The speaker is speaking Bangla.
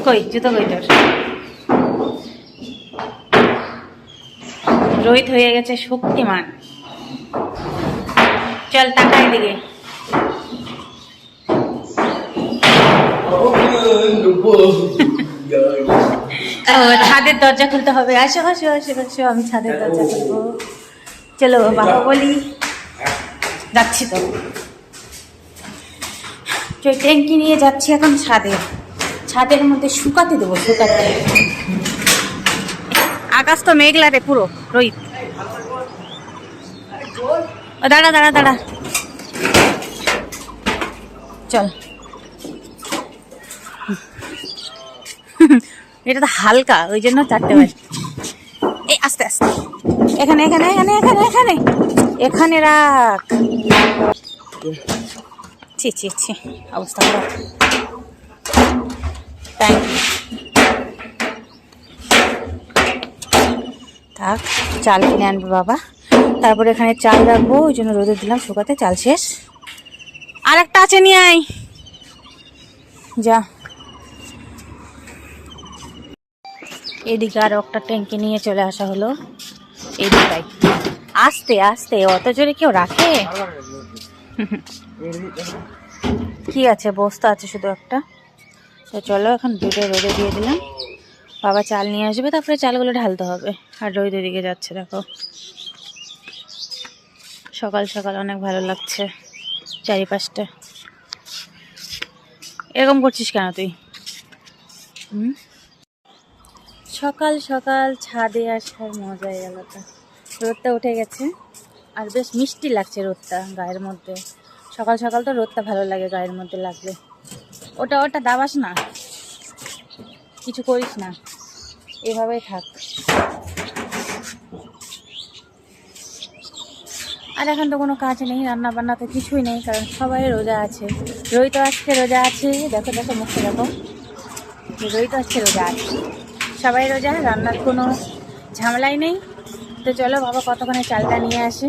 কই জুতো কই তোর? রোহিত হয়ে গেছে শক্তিমান। চল তাকাই দিকে। ছাদের দরজা খুলতে হবে। আসো আসো আসো আসো, আমি ছাদের দরজা খুলবো। চলো বাবা বলি, যাচ্ছি তো। ট্যাঙ্কি নিয়ে যাচ্ছি এখন ছাদে। ছাদের মধ্যে শুকাতে দেবো, শুকাতে। আকাশ তো মেঘলা রে পুরো। রোহিত দাঁড়া দাঁড়া দাঁড়া, চল। এটা তো হালকা, ওই জন্য চারটে বাজে। এই আস্তে আস্তে, এখানে এখানে এখানে এখানে এখানে এখানে রাখ। ছি ছি ছি, অবস্থা খারাপ। Thank you. থাক, চাল কিনে আনবে বাবা, তারপরে এখানে চাল রাখবো, ওই জন্য রোদে দিলাম শুকাতে। চাল শেষ, আর একটা আছে, নিয়ে আয় যা। এদিকে আর একটা ট্যাঙ্কি নিয়ে চলে আসা হলো। এদিকটাই আস্তে আস্তে, অত জোরে কেউ রাখে? কি আছে, বস্তা আছে শুধু একটা। তো চলো এখন দুটো রোদে দিয়ে দিলাম, বাবা চাল নিয়ে আসবে, তারপরে চালগুলো ঢালতে হবে। আর রোদ এদিকে যাচ্ছে, দেখো সকাল সকাল অনেক ভালো লাগছে চারিপাশটা। এরকম করছিস কেন তুই? সকাল সকাল ছাদে আসার মজাই আলাদা। রোদটা উঠে গেছে আর বেশ মিষ্টি লাগছে রোদটা গায়ের মধ্যে। সকাল সকাল তো রোদটা ভালো লাগে গায়ের মধ্যে লাগলে। ওটা ওটা দাবাস না, কিছু করিস না, এভাবেই থাক। আর এখন তো কোনো কাজ নেই, রান্না বান্না তো কিছুই নেই, কারণ সবাই রোজা আছে। রোহিত আজকে রোজা আছে, দেখো দেখো মুখে দেখো, রোহিত আজকে রোজা আছে, সবাই রোজা, রান্নার কোনো ঝামেলাই নেই। তো চলো বাবা কতক্ষণে চালটা নিয়ে আসে।